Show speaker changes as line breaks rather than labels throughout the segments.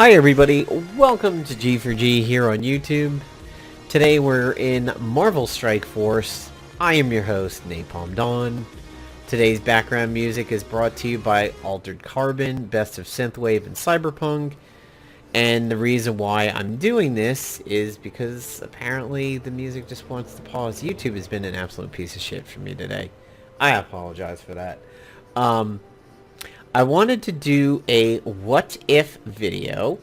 Hi everybody, welcome to G4G here on YouTube. Today we're in Marvel Strike Force. I am your host, Napalm Dawn. Today's background music is brought to you by Altered Carbon, Best of Synthwave and Cyberpunk. And the reason why I'm doing this is because apparently the music just wants to pause. YouTube has been an absolute piece of shit for me today. I apologize for that. I wanted to do a what if video,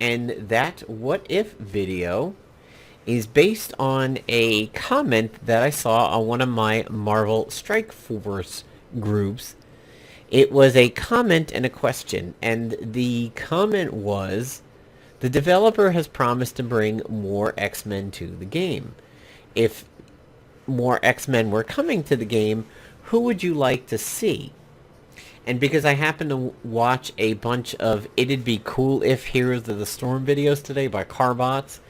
and that what if video is based on a comment that I saw on one of my Marvel Strike Force groups. It was a comment and a question, and the comment was, the developer has promised to bring more X-Men to the game. If more X-Men were coming to the game, who would you like to see? And because I happened to watch a bunch of It'd Be Cool If Heroes of the Storm videos today by Carbots,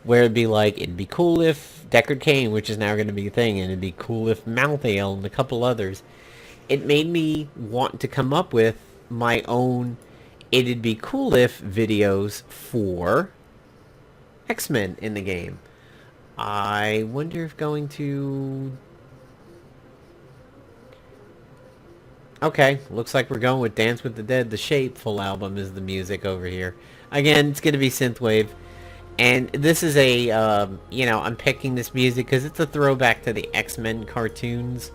where it'd be like, it'd be cool if Deckard Cain, which is now going to be a thing, and it'd be cool if Malthael and a couple others, it made me want to come up with my own It'd Be Cool If videos for X-Men in the game. I wonder if going to... Okay, looks like we're going with Dance with the Dead. The Shape full album is the music over here. Again, it's going to be synthwave. And this is a, I'm picking this music because it's a throwback to the X-Men cartoons.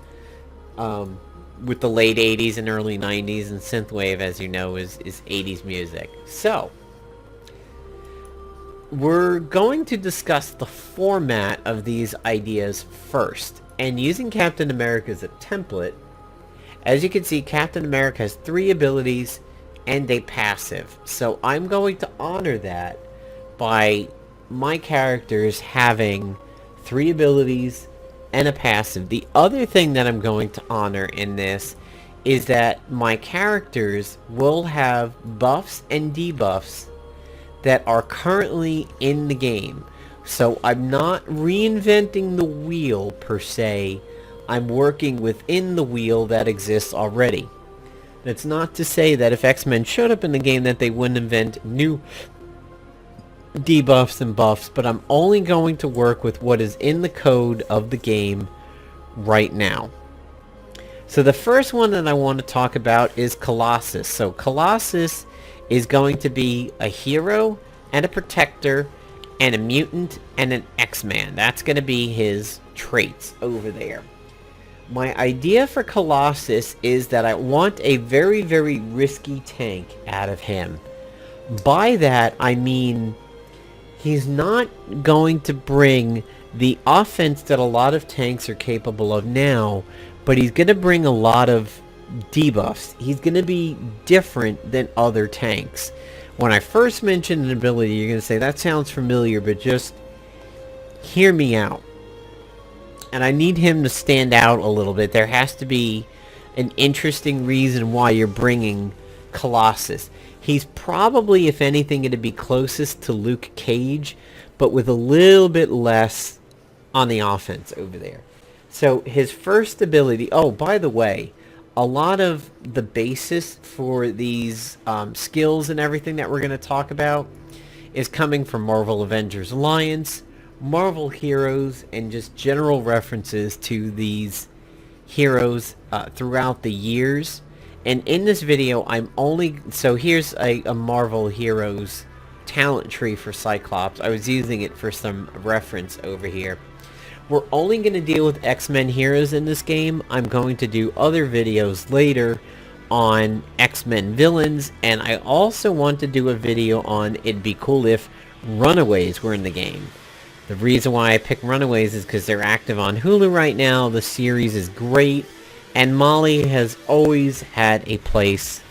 With the late 80s and early 90s. And synthwave, as you know, is 80s music. So, we're going to discuss the format of these ideas first. And using Captain America as a template, as you can see, Captain America has 3 abilities and a passive. So I'm going to honor that by my characters having 3 abilities and a passive. The other thing that I'm going to honor in this is that my characters will have buffs and debuffs that are currently in the game. So I'm not reinventing the wheel per se. I'm working within the wheel that exists already. That's not to say that if X-Men showed up in the game that they wouldn't invent new debuffs and buffs, but I'm only going to work with what is in the code of the game right now. So the first one that I want to talk about is Colossus. So Colossus is going to be a hero and a protector and a mutant and an X-Man. That's going to be his traits over there. My idea for Colossus is that I want a very, very risky tank out of him. By that, I mean he's not going to bring the offense that a lot of tanks are capable of now, but he's going to bring a lot of debuffs. He's going to be different than other tanks. When I first mentioned an ability, you're going to say, that sounds familiar, but just hear me out. And I need him to stand out a little bit. There has to be an interesting reason why you're bringing Colossus. He's probably, if anything, going to be closest to Luke Cage, but with a little bit less on the offense over there. So his first ability... Oh, by the way, a lot of the basis for these skills and everything that we're going to talk about is coming from Marvel Avengers Alliance, Marvel heroes, and just general references to these heroes throughout the years. And in this video, I'm only... So here's a Marvel heroes talent tree for Cyclops. I was using it for some reference over here. We're only going to deal with X-Men heroes in this game. I'm going to do other videos later on X-Men villains. And I also want to do a video on It'd Be Cool If Runaways were in the game. The reason why I picked Runaways is because they're active on Hulu right now. The series is great. And Molly has always had a place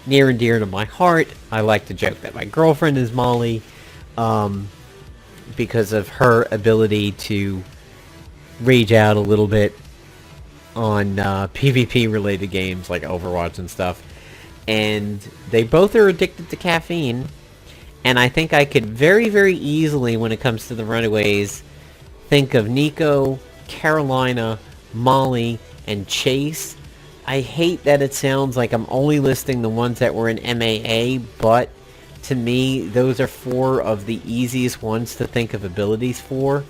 near and dear to my heart. I like to joke that my girlfriend is Molly because of her ability to rage out a little bit on PvP related games like Overwatch and stuff. And they both are addicted to caffeine. And I think I could very, very easily, when it comes to the Runaways, think of Nico, Carolina, Molly, and Chase. I hate that it sounds like I'm only listing the ones that were in MAA, but to me, those are four of the easiest ones to think of abilities for.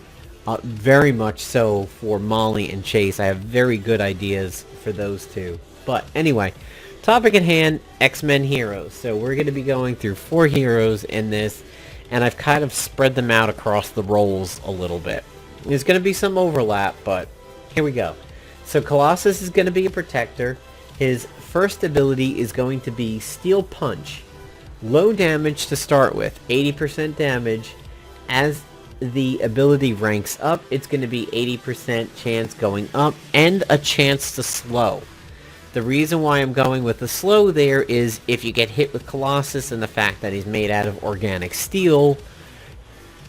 Very much so for Molly and Chase. I have very good ideas for those two. But anyway, topic at hand, X-Men heroes. So we're going to be going through 4 heroes in this, and I've kind of spread them out across the roles a little bit. There's going to be some overlap, but here we go. So Colossus is going to be a protector. His first ability is going to be Steel Punch. Low damage to start with, 80% damage. As the ability ranks up, it's going to be 80% chance going up and a chance to slow. The reason why I'm going with the slow there is if you get hit with Colossus and the fact that he's made out of organic steel,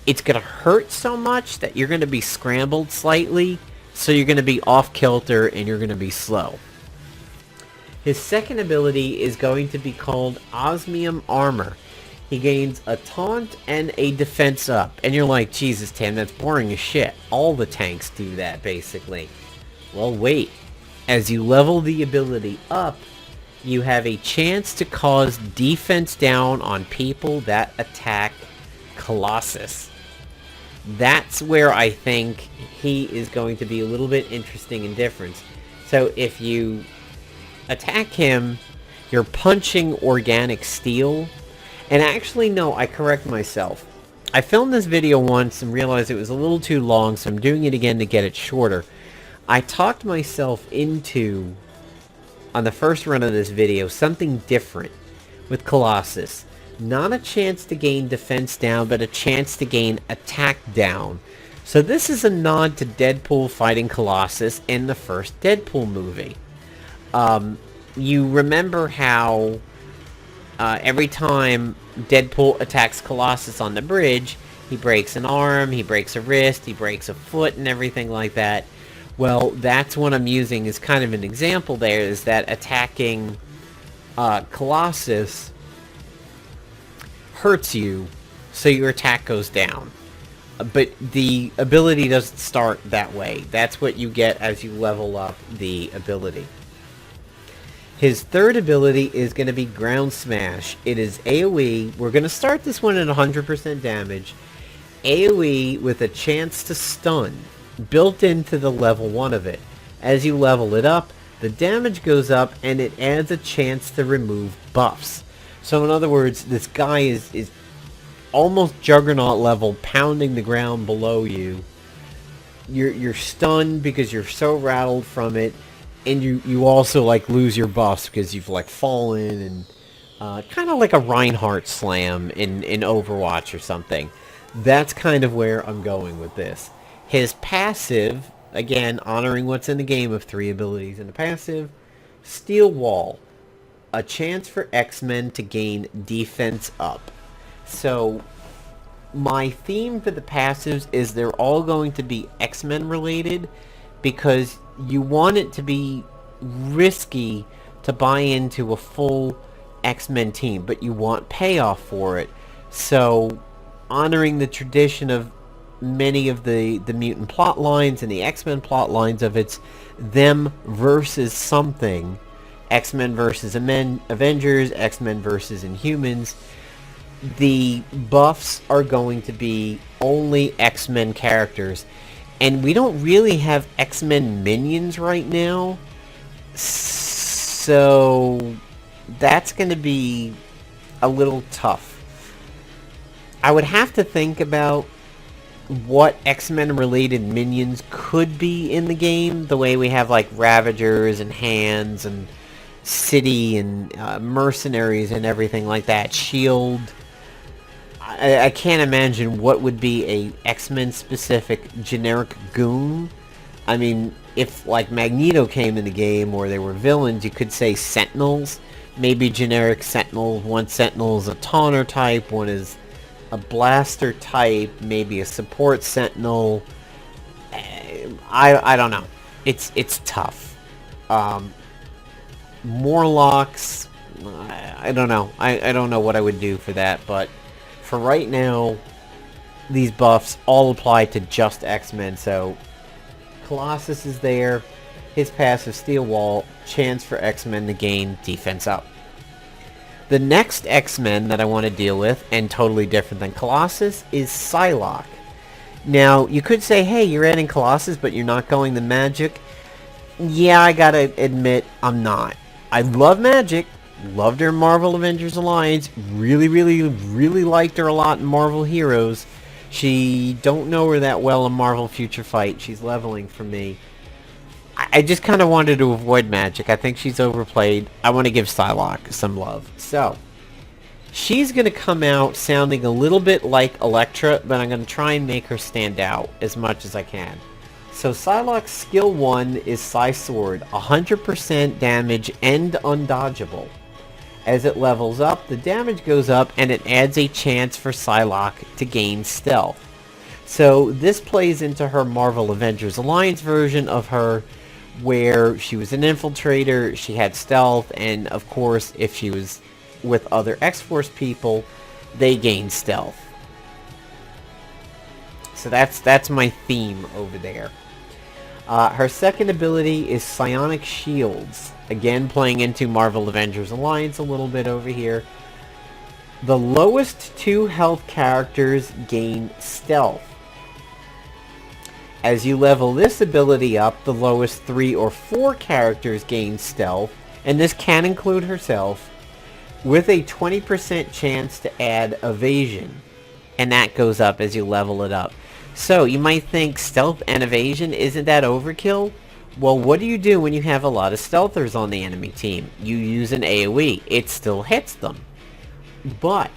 it's going to hurt so much that you're going to be scrambled slightly, so you're going to be off kilter and you're going to be slow. His second ability is going to be called Osmium Armor. He gains a taunt and a defense up. And you're like, Jesus, Tim, that's boring as shit. All the tanks do that, basically. Well, wait. As you level the ability up, you have a chance to cause defense down on people that attack Colossus. That's where I think he is going to be a little bit interesting and different. So if you attack him, you're punching organic steel. And actually, no, I correct myself. I filmed this video once and realized it was a little too long, so I'm doing it again to get it shorter. I talked myself into, on the first run of this video, something different with Colossus. Not a chance to gain defense down, but a chance to gain attack down. So this is a nod to Deadpool fighting Colossus in the first Deadpool movie. You remember how every time Deadpool attacks Colossus on the bridge, he breaks an arm, he breaks a wrist, he breaks a foot, and everything like that. Well, that's what I'm using as kind of an example there, is that attacking Colossus hurts you, so your attack goes down. But the ability doesn't start that way. That's what you get as you level up the ability. His third ability is going to be Ground Smash. It is AoE. We're going to start this one at 100% damage. AoE with a chance to stun, built into the level 1 of it. As you level it up, the damage goes up and it adds a chance to remove buffs. So in other words, this guy is almost Juggernaut level, pounding the ground below you. You're stunned because you're so rattled from it. And you also like lose your buffs because you've like fallen, and kind of like a Reinhardt slam in Overwatch or something. That's kind of where I'm going with this. His passive, again, honoring what's in the game of 3 abilities in the passive, Steel Wall. A chance for X-Men to gain defense up. So my theme for the passives is they're all going to be X-Men related, because you want it to be risky to buy into a full X-Men team, but you want payoff for it. So, honoring the tradition of many of the mutant plot lines and the X-Men plot lines of it's them versus something, X-Men versus Avengers, X-Men versus Inhumans, the buffs are going to be only X-Men characters. And we don't really have X-Men minions right now, so that's going to be a little tough. I would have to think about what X-Men related minions could be in the game, the way we have like Ravagers and Hands and City and Mercenaries and everything like that, Shield. I can't imagine what would be a X-Men specific generic goon. I mean, if like Magneto came in the game or they were villains, you could say Sentinels. Maybe generic Sentinels. One Sentinel is a taunter type, one is a blaster type, maybe a support Sentinel. I don't know. It's tough. Morlocks, I don't know. I don't know what I would do for that, but for right now, these buffs all apply to just X-Men, so Colossus is there, his passive Steel Wall, chance for X-Men to gain defense up. The next X-Men that I want to deal with, and totally different than Colossus, is Psylocke. Now, you could say, hey, you're adding Colossus, but you're not going the magic. Yeah, I gotta admit, I'm not. I love magic. Loved her in Marvel Avengers Alliance. Really, really, really liked her a lot in Marvel Heroes. She don't know her that well in Marvel Future Fight. She's leveling for me. I just kind of wanted to avoid magic. I think she's overplayed. I want to give Psylocke some love. So, she's going to come out sounding a little bit like Elektra, but I'm going to try and make her stand out as much as I can. So Psylocke's skill 1 is Psy Sword, 100% damage and undodgeable. As it levels up, the damage goes up and it adds a chance for Psylocke to gain stealth. So this plays into her Marvel Avengers Alliance version of her, where she was an infiltrator, she had stealth, and of course if she was with other X-Force people, they gain stealth. So that's my theme over there. Her second ability is Psionic Shields. Again, playing into Marvel Avengers Alliance a little bit over here. The lowest 2 health characters gain stealth. As you level this ability up, the lowest 3 or 4 characters gain stealth, and this can include herself, with a 20% chance to add evasion. And that goes up as you level it up. So, you might think stealth and evasion, isn't that overkill? Well, what do you do when you have a lot of stealthers on the enemy team? You use an AoE. It still hits them. But,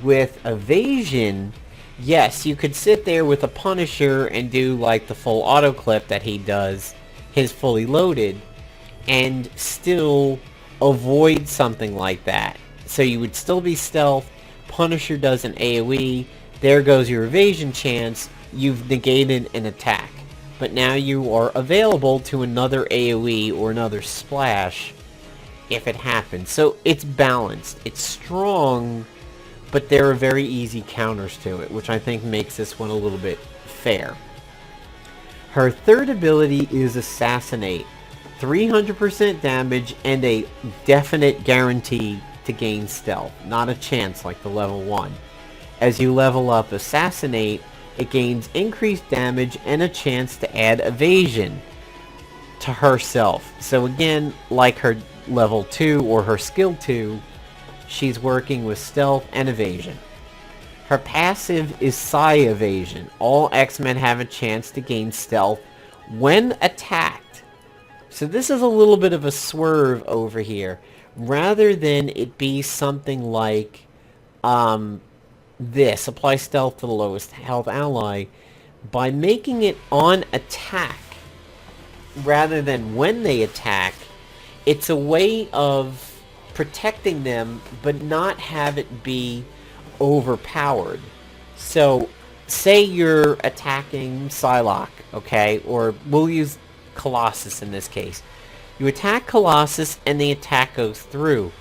with evasion, yes, you could sit there with a Punisher and do like the full auto clip that he does, his fully loaded, and still avoid something like that. So you would still be stealth, Punisher does an AoE, there goes your evasion chance, you've negated an attack. But now you are available to another AoE or another splash if it happens. So it's balanced, it's strong, but there are very easy counters to it, which I think makes this one a little bit fair. Her third ability is Assassinate. 300% damage and a definite guarantee to gain stealth. Not a chance like the level 1. As you level up Assassinate, it gains increased damage and a chance to add evasion to herself. So again, like her level 2 or her skill 2, she's working with stealth and evasion. Her passive is Psi Evasion. All X-Men have a chance to gain stealth when attacked. So this is a little bit of a swerve over here. Rather than it be something like this, apply stealth to the lowest health ally, by making it on attack rather than when they attack, it's a way of protecting them but not have it be overpowered. So say you're attacking Psylocke, okay, or we'll use Colossus in this case. You attack Colossus and the attack goes through,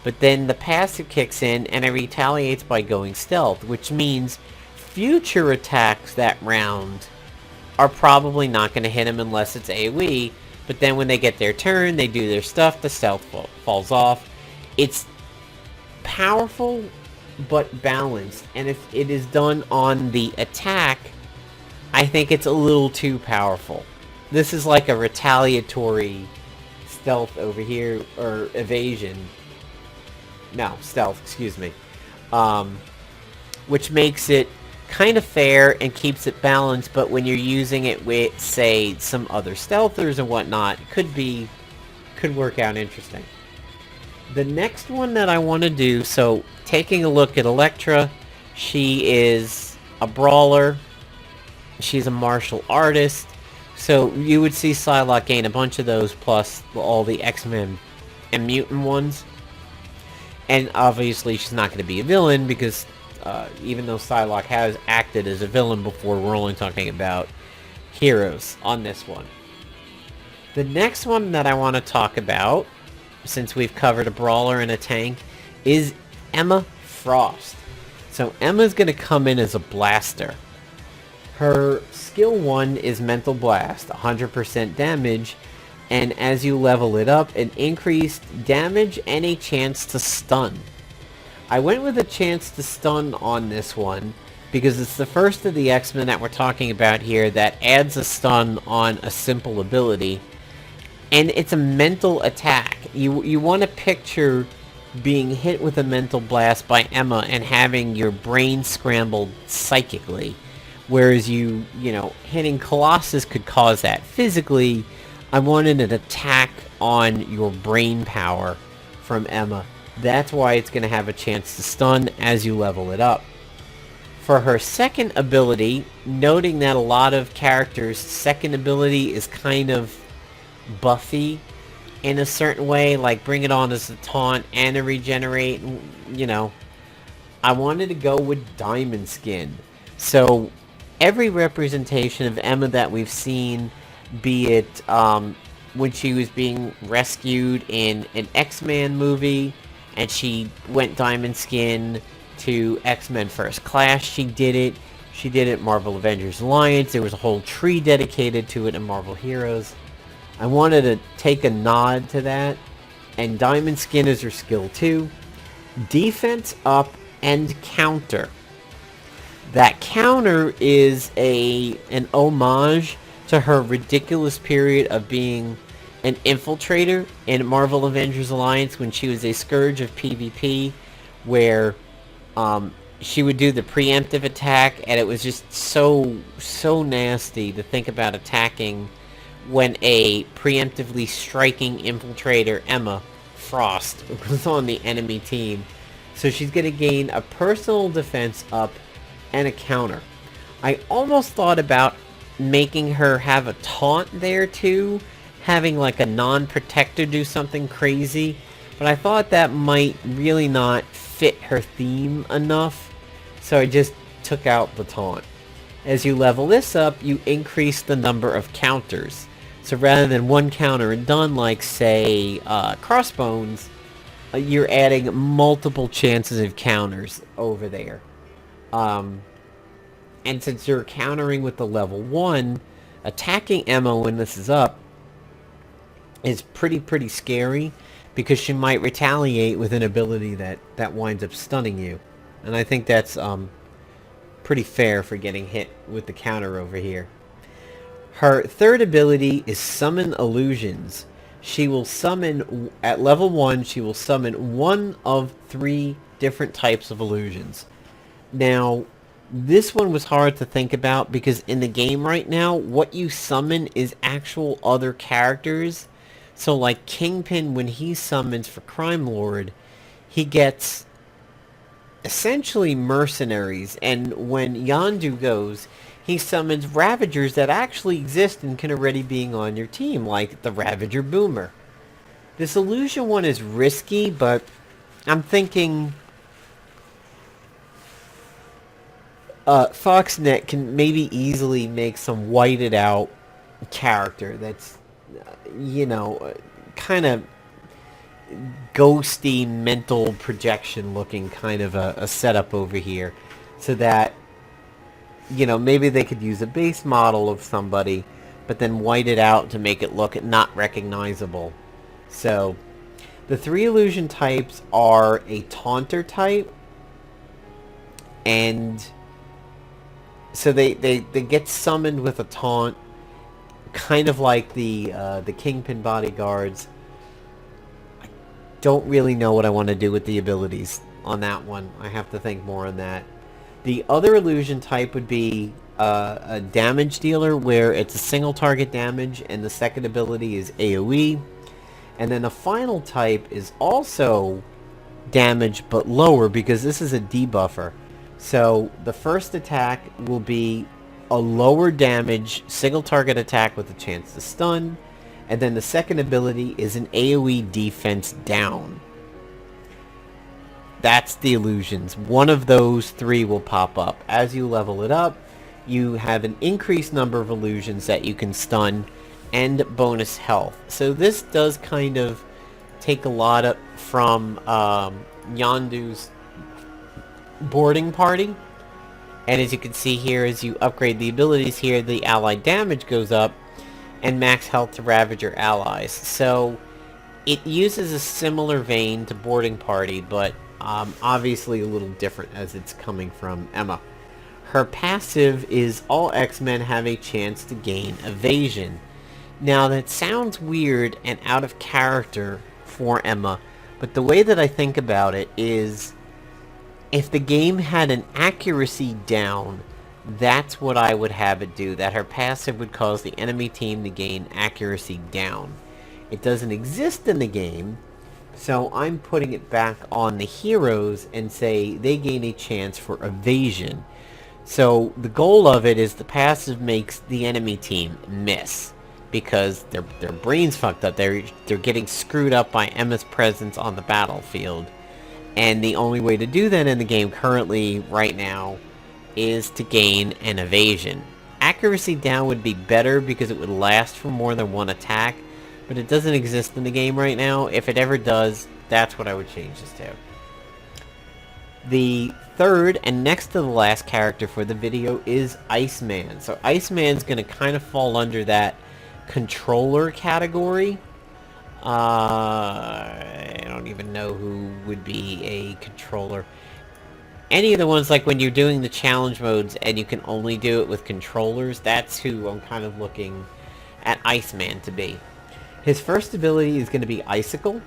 but then the passive kicks in and it retaliates by going stealth, which means future attacks that round are probably not going to hit him unless it's AoE, but then when they get their turn, they do their stuff, the stealth falls off. It's powerful but balanced, and if it is done on the attack, I think it's a little too powerful. This is like a retaliatory stealth over here, or evasion. No, stealth, excuse me. Which makes it kind of fair and keeps it balanced, but when you're using it with, say, some other stealthers and whatnot, it could work out interesting. The next one that I want to do, so taking a look at Elektra, she is a brawler, she's a martial artist, so you would see Psylocke gain a bunch of those plus all the X-Men and mutant ones. And obviously she's not going to be a villain because even though Psylocke has acted as a villain before, we're only talking about heroes on this one. The next one that I want to talk about, since we've covered a brawler and a tank, is Emma Frost. So Emma's going to come in as a blaster. Her skill 1 is Mental Blast, 100% damage, and as you level it up, an increased damage and a chance to stun. I went with a chance to stun on this one because it's the first of the X-Men that we're talking about here that adds a stun on a simple ability, and it's a mental attack. You want to picture being hit with a mental blast by Emma and having your brain scrambled psychically, whereas hitting Colossus could cause that physically. I wanted an attack on your brain power from Emma. That's why it's going to have a chance to stun as you level it up. For her second ability, noting that a lot of characters' second ability is kind of buffy in a certain way, like Bring It On as a taunt and a regenerate, I wanted to go with Diamond Skin. So every representation of Emma that we've seen, be it when she was being rescued in an X-Men movie and she went Diamond Skin to X-Men First Class, she did it. She did it in Marvel Avengers Alliance. There was a whole tree dedicated to it in Marvel Heroes. I wanted to take a nod to that, and Diamond Skin is her skill 2. Defense up and counter. That counter is an homage to her ridiculous period of being an infiltrator in Marvel Avengers Alliance when she was a scourge of PvP, where she would do the preemptive attack, and it was just so nasty to think about attacking when a preemptively striking infiltrator, Emma Frost, was on the enemy team. So she's going to gain a personal defense up and a counter. I almost thought about making her have a taunt there too, having like a non-protector do something crazy, but I thought that might really not fit her theme enough, so I just took out the taunt. As you level this up, you increase the number of counters. So rather than one counter and done, like say Crossbones, you're adding multiple chances of counters over there. And since you're countering with the level 1, attacking Emma when this is up is pretty scary, because she might retaliate with an ability that winds up stunning you. And I think that's pretty fair for getting hit with the counter over here. Her third ability is Summon Illusions. She will summon, at level 1, she will summon one of 3 different types of illusions. Now, this one was hard to think about because in the game right now, what you summon is actual other characters. So like Kingpin, when he summons for Crime Lord, he gets essentially mercenaries, and when Yondu goes, he summons Ravagers that actually exist and can already be on your team, like the Ravager Boomer. This illusion one is risky, but I'm thinking Foxnet can maybe easily make some whited out character that's, kind of ghosty mental projection looking kind of a setup over here, so that maybe they could use a base model of somebody but then white it out to make it look not recognizable. So the 3 illusion types are a taunter type, and so they get summoned with a taunt, kind of like the Kingpin bodyguards. I don't really know what I want to do with the abilities on that one. I have to think more on that. The other illusion type would be a damage dealer, where it's a single target damage, and the second ability is AoE. And then the final type is also damage, but lower, because this is a debuffer. So the first attack will be a lower damage single target attack with a chance to stun, and then the second ability is an AoE defense down. That's the illusions. One of those 3 will pop up. As you level it up, you have an increased number of illusions that you can stun and bonus health. So this does kind of take a lot of, from Yondu's boarding party. And as you can see here, as you upgrade the abilities here, the allied damage goes up. and max health to ravage your allies. So it uses a similar vein to Boarding Party, but obviously a little different as it's coming from Emma. Her passive is all X-Men have a chance to gain evasion. Now that sounds weird and out of character for Emma, but the way that I think about it is if the game had an accuracy down, that's what I would have it do. That her passive would cause the enemy team to gain accuracy down. It doesn't exist in the game, so I'm putting it back on the heroes and say they gain a chance for evasion. So the goal of it is the passive makes the enemy team miss because their brains fucked up. They're getting screwed up by Emma's presence on the battlefield. And the only way to do that in the game currently, right now, is to gain an evasion. Accuracy down would be better because it would last for more than one attack, but it doesn't exist in the game right now. If it ever does, that's what I would change this to. The third and next to the last character for the video is Iceman. So Iceman's going to kind of fall under that controller category. I don't even know who would be a controller. Any of the ones like when you're doing the challenge modes and you can only do it with controllers, that's who I'm kind of looking at Iceman to be. His first ability is going to be Icicle.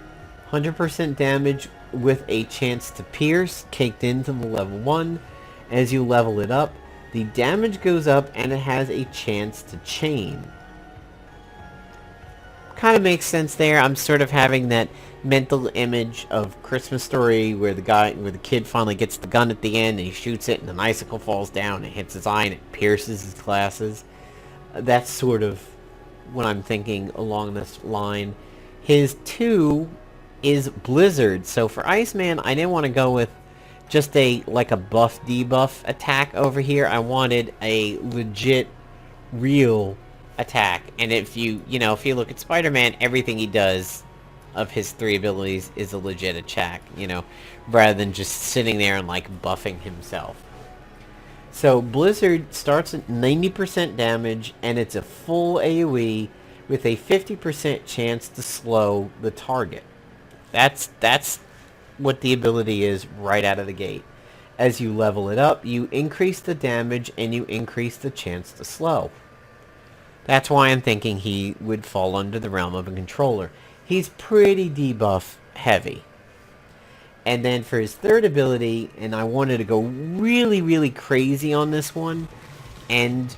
100% damage with a chance to pierce, caked into the level 1. As you level it up, the damage goes up and it has a chance to chain. Kind of makes sense there. I'm sort of having that mental image of Christmas Story where the kid finally gets the gun at the end and he shoots it and an icicle falls down and it hits his eye and it pierces his glasses. That's sort of what I'm thinking along this line. His 2 is Blizzard. So for Iceman, I didn't want to go with just like a buff debuff attack over here. I wanted a legit real attack. And if you look at Spider-Man, everything he does of his 3 abilities is a legit attack, rather than just sitting there and like buffing himself. So Blizzard starts at 90% damage and it's a full AoE with a 50% chance to slow the target. That's what the ability is right out of the gate. As you level it up, you increase the damage and you increase the chance to slow. That's why I'm thinking he would fall under the realm of a controller. He's pretty debuff heavy. And then for his third ability, and I wanted to go really, really crazy on this one, and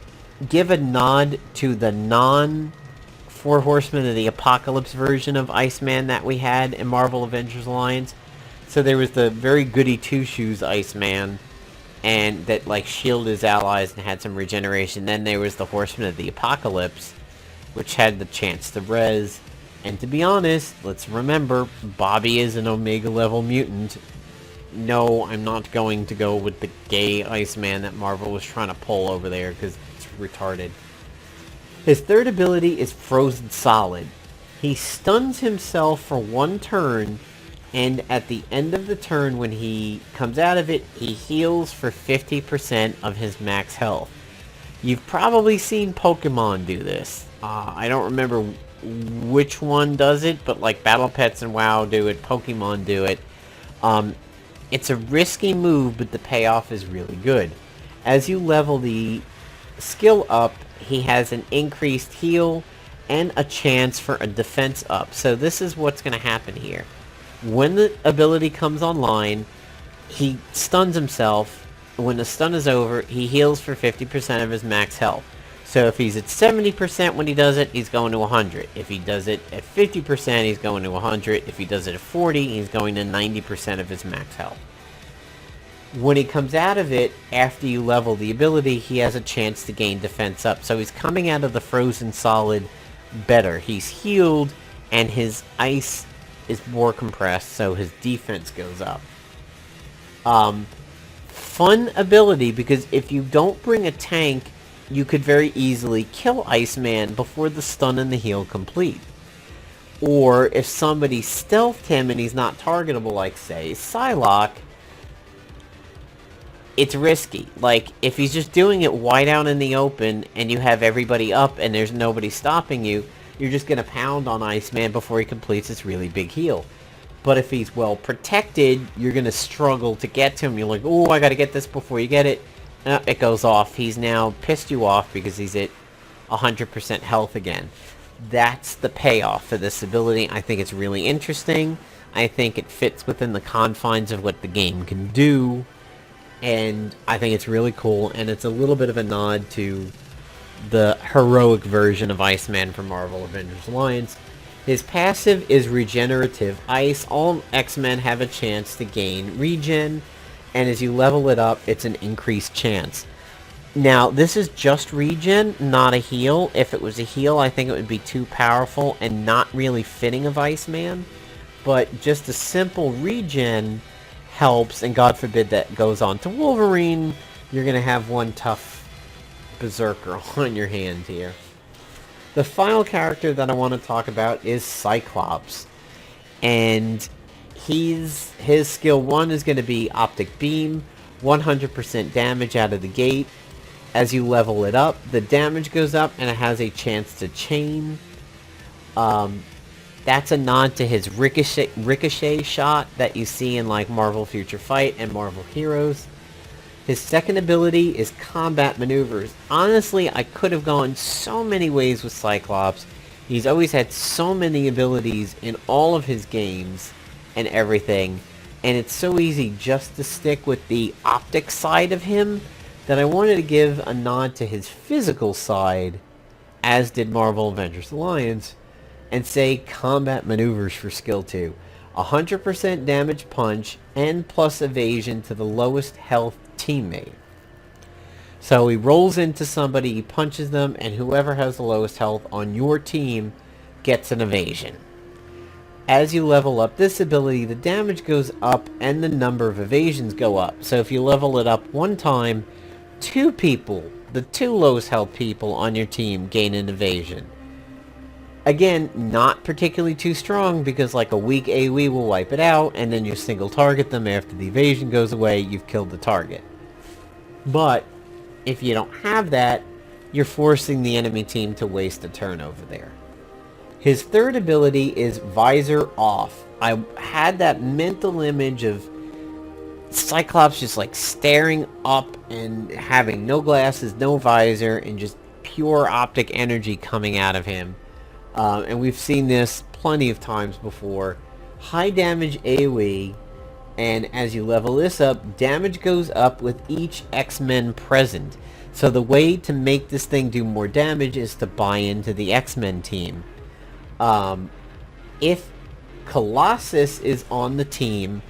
give a nod to the non-Four Horsemen of the Apocalypse version of Iceman that we had in Marvel Avengers Alliance. So there was the very goody two-shoes Iceman, and that like shielded his allies and had some regeneration. Then there was the Horsemen of the Apocalypse, which had the chance to res. And to be honest, let's remember, Bobby is an Omega level mutant. No, I'm not going to go with the gay Iceman that Marvel was trying to pull over there because it's retarded. His third ability is Frozen Solid. He stuns himself for 1 turn, and at the end of the turn when he comes out of it, he heals for 50% of his max health. You've probably seen Pokemon do this. I don't remember which one does it, but like Battle Pets and WoW do it, Pokemon do it. It's a risky move, but the payoff is really good. As you level the skill up, he has an increased heal and a chance for a defense up. So this is what's going to happen here. When the ability comes online, he stuns himself. When the stun is over, he heals for 50% of his max health. So if he's at 70% when he does it, he's going to 100. If he does it at 50%, he's going to 100. If he does it at 40, he's going to 90% of his max health. When he comes out of it, after you level the ability, he has a chance to gain defense up. So he's coming out of the Frozen Solid better. He's healed, and his ice is more compressed, so his defense goes up. Fun ability, because if you don't bring a tank, you could very easily kill Iceman before the stun and the heal complete. Or if somebody stealthed him and he's not targetable, like say Psylocke, it's risky. Like, if he's just doing it wide out in the open and you have everybody up and there's nobody stopping you, you're just going to pound on Iceman before he completes this really big heal. But if he's well protected, you're going to struggle to get to him. You're like, oh, I got to get this before you get it. It goes off. He's now pissed you off because he's at 100% health again. That's the payoff for this ability. I think it's really interesting. I think it fits within the confines of what the game can do. And I think it's really cool. And it's a little bit of a nod to the heroic version of Iceman from Marvel Avengers Alliance. His passive is regenerative ice. All X-Men have a chance to gain regen, and as you level it up, it's an increased chance. Now, this is just regen, not a heal. If it was a heal, I think it would be too powerful and not really fitting of Iceman. But just a simple regen helps, and God forbid that goes on to Wolverine, you're going to have one tough berserker on your hand here. The final character that I want to talk about is Cyclops. And his skill 1 is going to be Optic Beam, 100% damage out of the gate. As you level it up, the damage goes up and it has a chance to chain. That's a nod to his ricochet shot that you see in like Marvel Future Fight and Marvel Heroes. His second ability is combat maneuvers. Honestly, I could have gone so many ways with Cyclops. He's always had so many abilities in all of his games and everything. And it's so easy just to stick with the optic side of him that I wanted to give a nod to his physical side, as did Marvel Avengers Alliance, and say combat maneuvers for skill 2. 100% damage punch and plus evasion to the lowest health teammate. So he rolls into somebody, he punches them, and whoever has the lowest health on your team gets an evasion. As you level up this ability, the damage goes up and the number of evasions go up. So if you level it up one time, 2 people, the 2 lowest health people on your team gain an evasion. Again, not particularly too strong because like a weak AoE will wipe it out and then you single target them after the evasion goes away, you've killed the target. But if you don't have that, you're forcing the enemy team to waste a turn over there. His third ability is Visor Off. I had that mental image of Cyclops just like staring up and having no glasses, no visor, and just pure optic energy coming out of him. And we've seen this plenty of times before. High damage AoE, and as you level this up, damage goes up with each X-Men present. So the way to make this thing do more damage is to buy into the X-Men team. If Colossus is on the team,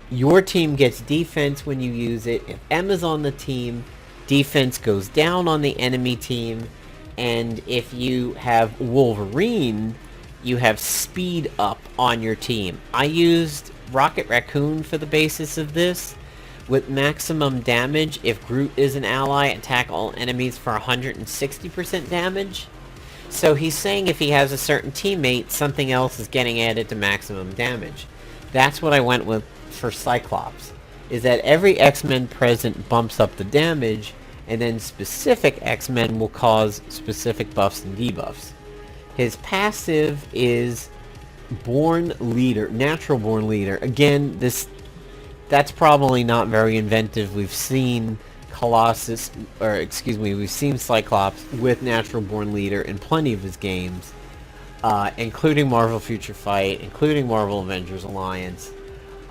your team gets defense when you use it. If Emma's on the team, defense goes down on the enemy team. And if you have Wolverine, you have speed up on your team. I used Rocket Raccoon for the basis of this. With maximum damage, if Groot is an ally, attack all enemies for 160% damage. So he's saying if he has a certain teammate, something else is getting added to maximum damage. That's what I went with for Cyclops. Is that every X-Men present bumps up the damage, and then specific X-Men will cause specific buffs and debuffs. His passive is Born Leader, Natural Born Leader. Again, that's probably not very inventive. We've seen we've seen Cyclops with Natural Born Leader in plenty of his games, including Marvel Future Fight, including Marvel Avengers Alliance.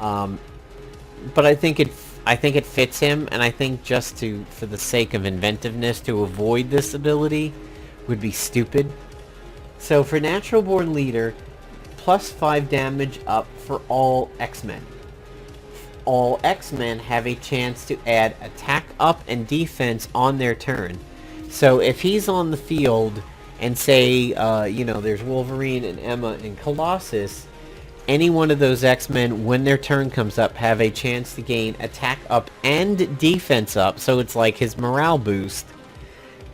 But I think it fits him, and I think just for the sake of inventiveness, to avoid this ability would be stupid. So for Natural Born Leader, plus 5 damage up for all X-Men. All X-Men have a chance to add attack up and defense on their turn. So if he's on the field and say, there's Wolverine and Emma and Colossus, any one of those X-Men, when their turn comes up, have a chance to gain attack up and defense up. So it's like his morale boost.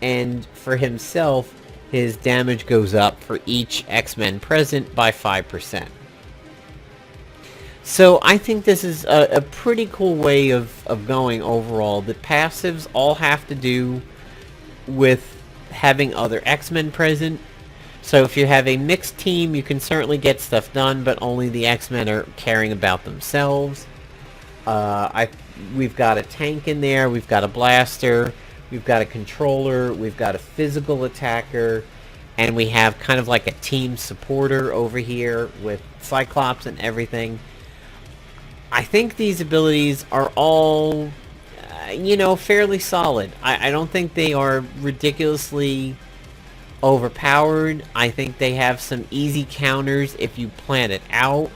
And for himself, his damage goes up for each X-Men present by 5%. So I think this is a pretty cool way of going overall. The passives all have to do with having other X-Men present. So if you have a mixed team, you can certainly get stuff done, but only the X-Men are caring about themselves. We've got a tank in there, we've got a blaster, we've got a controller, we've got a physical attacker, and we have kind of like a team supporter over here with Cyclops and everything. I think these abilities are all, fairly solid. I don't think they are ridiculously overpowered. I think they have some easy counters if you plan it out.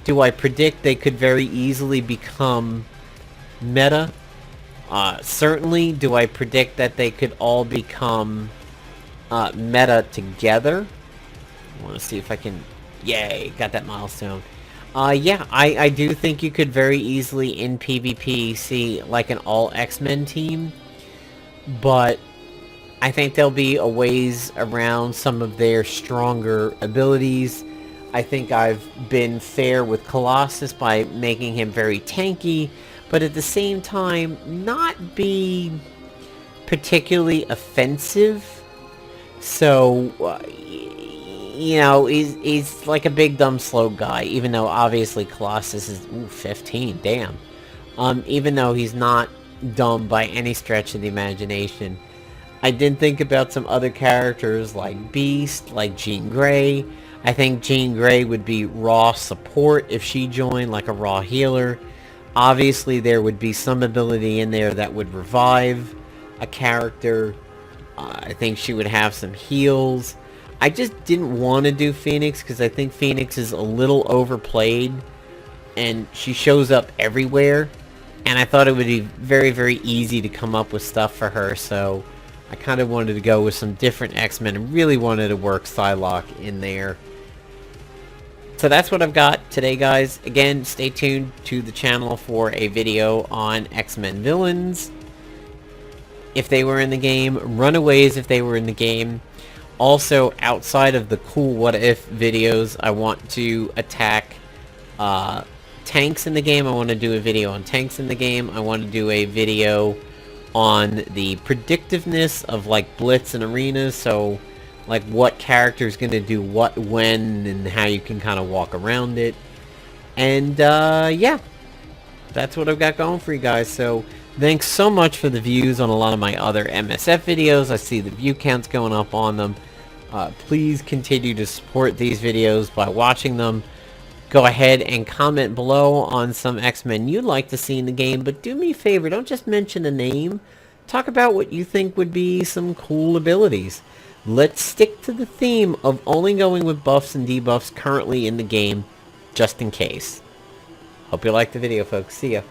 Do I predict they could very easily become meta? Certainly. Do I predict that they could all become meta together? I want to see if I can... Yay, got that milestone. Yeah, I do think you could very easily in PvP see like an all X-Men team, but I think there'll be a ways around some of their stronger abilities. I think I've been fair with Colossus by making him very tanky, but at the same time not be particularly offensive. So, he's like a big dumb slow guy, even though obviously Colossus is 15, damn. Even though he's not dumb by any stretch of the imagination. I did think about some other characters like Beast, like Jean Grey. I think Jean Grey would be raw support if she joined, like a raw healer. Obviously there would be some ability in there that would revive a character. I think she would have some heals. I just didn't want to do Phoenix because I think Phoenix is a little overplayed and she shows up everywhere, and I thought it would be very, very easy to come up with stuff for her, so I kind of wanted to go with some different X-Men and really wanted to work Psylocke in there. So that's what I've got today, guys. Again, stay tuned to the channel for a video on X-Men villains if they were in the game, Runaways if they were in the game. Also, outside of the cool what if videos, I want to attack tanks in the game. I want to do a video on tanks in the game. I want to do a video on the predictiveness of like blitz and arenas, so like what character is going to do what when and how you can kind of walk around it. And yeah, that's what I've got going for you guys. So thanks so much for the views on a lot of my other MSF videos. I see the view counts going up on them. Please continue to support these videos by watching them. Go ahead and comment below on some X-Men you'd like to see in the game, but do me a favor, don't just mention a name. Talk about what you think would be some cool abilities. Let's stick to the theme of only going with buffs and debuffs currently in the game, just in case. Hope you liked the video, folks. See ya.